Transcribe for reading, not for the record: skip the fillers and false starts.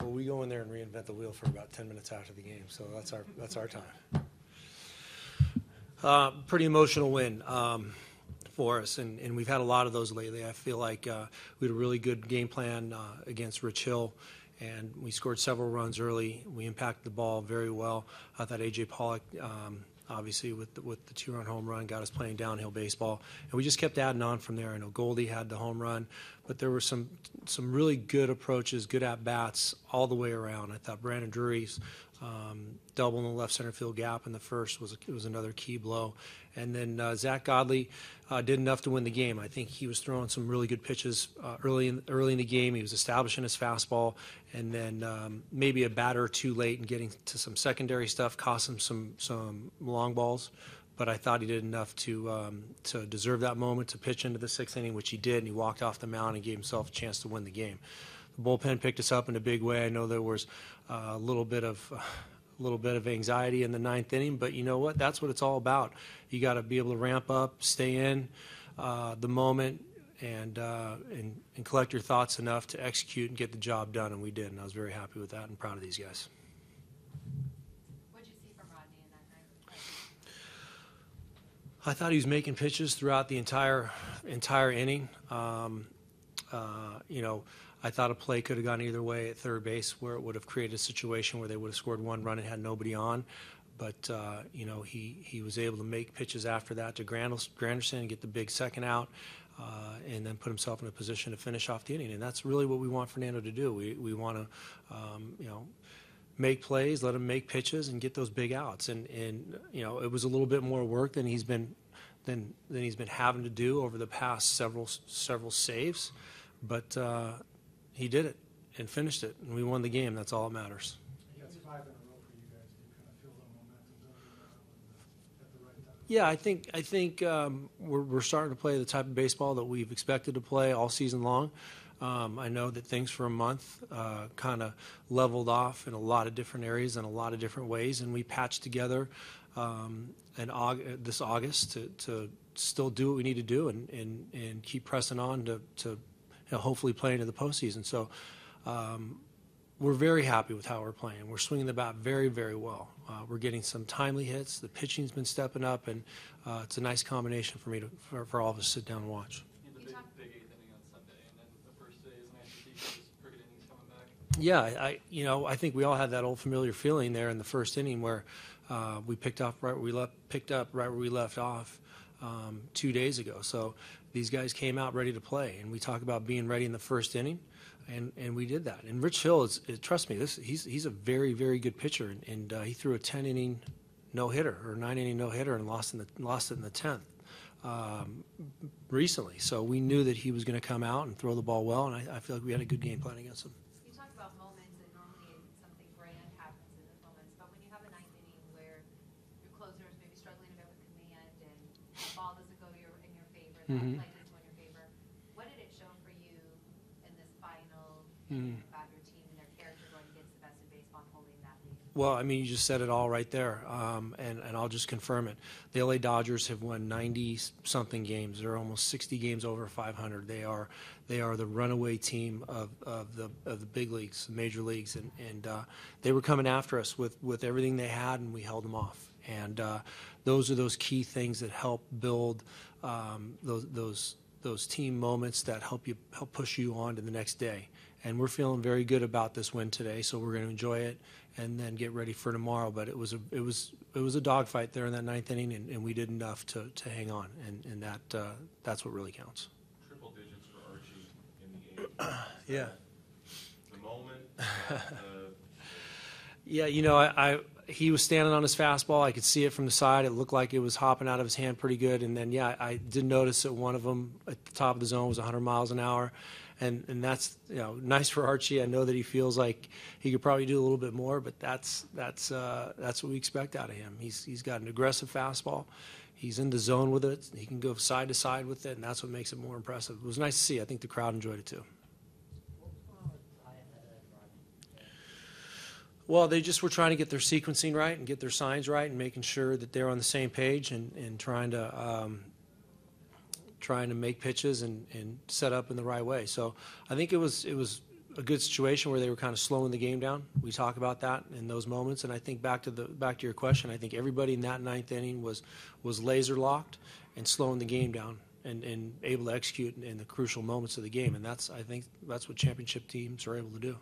Well, we go in there and reinvent the wheel for about 10 minutes after the game, so that's our time. Pretty emotional win for us, and we've had a lot of those lately. I feel like we had a really good game plan against Rich Hill, and we scored several runs early. We impacted the ball very well. I thought A.J. Pollock, obviously with the 2-run home run, got us playing downhill baseball, and we just kept adding on from there. I know Goldie had the home run, but there were some really good approaches, good at-bats all the way around. I thought Brandon Drury's double in the left center field gap in the first was another key blow. And then Zach Godley did enough to win the game. I think he was throwing some really good pitches early in the game. He was establishing his fastball, and then maybe a batter or two late and getting to some secondary stuff cost him some long balls. But I thought he did enough to deserve that moment to pitch into the 6th inning, which he did, and he walked off the mound and gave himself a chance to win the game. The bullpen picked us up in a big way. I know there was a little bit of anxiety in the 9th inning, but you know what? That's what it's all about. You got to be able to ramp up, stay in the moment, and collect your thoughts enough to execute and get the job done, and we did. And I was very happy with that and proud of these guys. What did you see from Rodney in that night? I thought he was making pitches throughout the entire inning. I thought a play could have gone either way at third base, where it would have created a situation where they would have scored one run and had nobody on. But he was able to make pitches after that to Granderson and get the big second out, and then put himself in a position to finish off the inning. And that's really what we want Fernando to do. We want to make plays, let him make pitches, and get those big outs. And it was a little bit more work than he's been having to do over the past several saves, but he did it and finished it, and we won the game. That's all that matters. That's 5 in a row for you guys. Do you kind of feel the momentum at the right time? Yeah, I think we're starting to play the type of baseball that we've expected to play all season long. I know that things for a month kind of leveled off in a lot of different areas in a lot of different ways, and we patched together this August to still do what we need to do and keep pressing on to hopefully play into the postseason. So we're very happy with how we're playing. We're swinging the bat very, very well. We're getting some timely hits. The pitching's been stepping up, and it's a nice combination for all of us to sit down and watch. The big 8th inning on Sunday, and then the first day is nice to see cricket innings coming back. Yeah, I think we all had that old familiar feeling there in the first inning where we picked up right where we left off 2 days ago. So these guys came out ready to play, and we talk about being ready in the first inning, and we did that. And Rich Hill trust me, he's a very, very good pitcher, and he threw a 10-inning no-hitter or 9-inning no-hitter and lost it in the 10th recently. So we knew that he was going to come out and throw the ball well, and I feel like we had a good game plan against him. You talk about moments, and normally something grand happens in those moments, but when you have a 9th inning where your closer is maybe struggling a bit with command and the ball doesn't go in your favor, that play doesn't go in your favor, what did it show for you in this final about your team and their character going against the best in baseball and holding that lead? Well, I mean, you just said it all right there, and I'll just confirm it. The LA Dodgers have won 90-something games. They're almost 60 games over 500. They are the runaway team of the big leagues, major leagues, and they were coming after us with everything they had, and we held them off. And those are those key things that help build those team moments that help push you on to the next day. And we're feeling very good about this win today, so we're going to enjoy it and then get ready for tomorrow. But it was a dogfight there in that 9th inning, and we did enough to hang on, and that's what really counts. Triple digits for Archie in the 8th. Yeah. The moment. Yeah, he was standing on his fastball. I could see it from the side. It looked like it was hopping out of his hand pretty good. And then, I did notice that one of them at the top of the zone was 100 miles an hour. And that's nice for Archie. I know that he feels like he could probably do a little bit more, but that's what we expect out of him. He's got an aggressive fastball. He's in the zone with it. He can go side to side with it, and that's what makes it more impressive. It was nice to see. I think the crowd enjoyed it too. Well, they just were trying to get their sequencing right and get their signs right and making sure that they're on the same page and trying to make pitches and set up in the right way. So I think it was a good situation where they were kind of slowing the game down. We talk about that in those moments, and I think back to your question, I think everybody in that ninth inning was laser locked and slowing the game down and able to execute in the crucial moments of the game, and I think that's what championship teams are able to do.